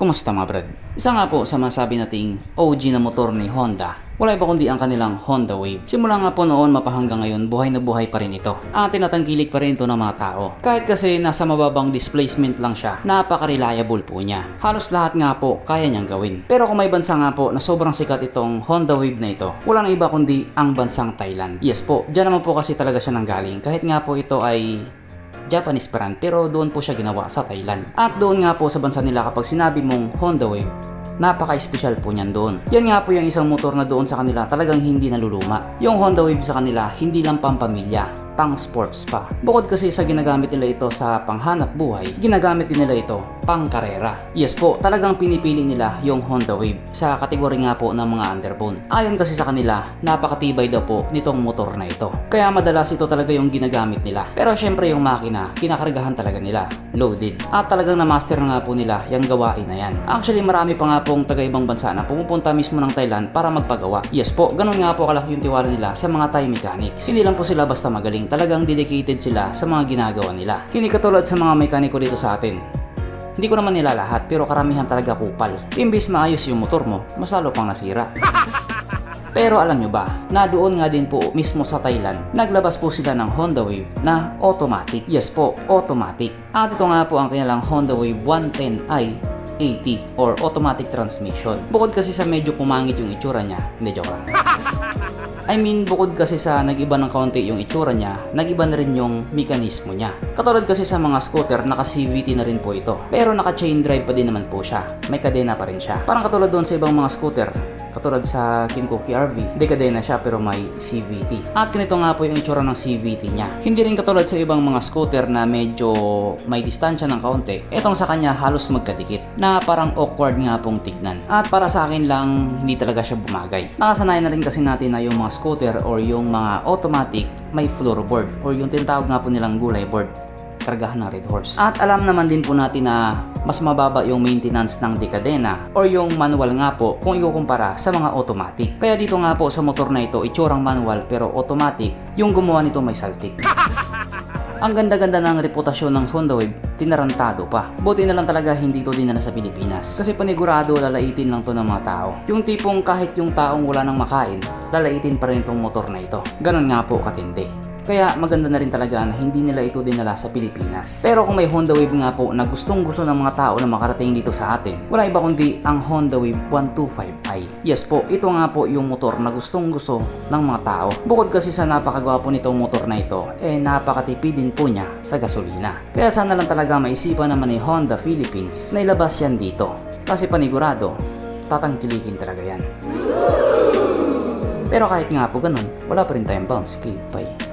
Kumusta mga brad? Isa nga po sa masabi nating OG na motor ni Honda, wala iba kundi ang kanilang Honda Wave. Simula nga po noon mapahanggang ngayon, buhay na buhay pa rin ito. At tinatangkilik pa rin ito ng mga tao. Kahit kasi nasa mababang displacement lang siya, napaka-reliable po niya. Halos lahat nga po kaya niyang gawin. Pero kung may bansa nga po na sobrang sikat itong Honda Wave na ito, wala na iba kundi ang bansang Thailand. Yes po, dyan naman po kasi talaga siya nanggaling. Kahit nga po ito ay Japanese brand pero doon po siya ginawa sa Thailand. At doon nga po sa bansa nila kapag sinabi mong Honda Wave, napaka-special po niyan doon. Yan nga po yung isang motor na doon sa kanila talagang hindi naluluma. Yung Honda Wave sa kanila hindi lang pampamilya, pang sports pa. Bukod kasi sa ginagamit nila ito sa panghanap buhay, ginagamit din nila ito pang karera. Yes po, talagang pinipili nila yung Honda Wave sa kategori nga po ng mga underbone. Ayon kasi sa kanila, napakatibay daw po nitong motor na ito. Kaya madalas ito talaga yung ginagamit nila. Pero syempre yung makina, kinakargahan talaga nila, loaded. At talagang na-master na nga po nila yung gawain na yan. Actually marami pa nga pong taga-ibang bansa na pumupunta mismo ng Thailand para magpagawa. Yes po, ganun nga po kalaki yung tiwala nila sa mga Thai mechanics. Hindi lang po sila basta magaling, talagang dedicated sila sa mga ginagawa nila. Hindi katulad sa mga mekaniko dito sa atin. Hindi ko naman nila lahat pero karamihan talaga kupal. Imbis maayos yung motor mo, mas lalo pang nasira. Pero alam nyo ba, na doon nga din po mismo sa Thailand, naglabas po sila ng Honda Wave na automatic. Yes po, automatic. At ito nga po ang kanilang Honda Wave 110i 80 or automatic transmission. Bukod kasi sa medyo pumangit yung itsura niya, hindi joke lang. I mean, bukod kasi sa nag-iba ng kaunti yung itsura niya, nag-iba na rin yung mekanismo niya. Katulad kasi sa mga scooter, naka-CVT na rin po ito. Pero naka-chain drive pa din naman po siya. May kadena pa rin siya. Parang katulad doon sa ibang mga scooter, katulad sa Kinko KRV, di kadena siya pero may CVT. At ganito nga po yung itsura ng CVT niya. Hindi rin katulad sa ibang mga scooter na medyo may distansya ng kaunti. Etong sa kanya halos magkadikit na parang awkward nga pong tignan. At para sa akin lang, hindi talaga siya bumagay. Nakasanayan na rin kasi natin na yung mga scooter or yung mga automatic may floorboard or yung tinatawag nga po nilang gulay board, kargahan ng Red Horse. At alam naman din po natin na mas mababa yung maintenance ng dekadena or yung manual nga po kung ikukumpara sa mga automatic. Kaya dito nga po sa motor na ito, itsurang manual pero automatic, yung gumawa nito may saltik. Ang ganda-ganda ng reputasyon ng Honda Wave, tinarantado pa. Buti na lang talaga hindi ito dinala sa Pilipinas. Kasi panigurado lalaitin lang to ng mga tao. Yung tipong kahit yung taong wala nang makain, lalaitin pa rin itong motor na ito. Ganon nga po katindi. Kaya maganda na rin talaga na hindi nila ito dinala sa Pilipinas. Pero kung may Honda Wave nga po na gustong-gusto ng mga tao na makarating dito sa atin, wala iba kundi ang Honda Wave 125i. Yes po, ito nga po yung motor na gustong-gusto ng mga tao. Bukod kasi sa napakagwapo nitong motor na ito, napakatipid din po niya sa gasolina. Kaya sana lang talaga maisipan naman ni Honda Philippines na ilabas yan dito. Kasi panigurado, tatangkilikin talaga yan. Pero kahit nga po ganun, wala pa rin tayong bounce. Okay, bye.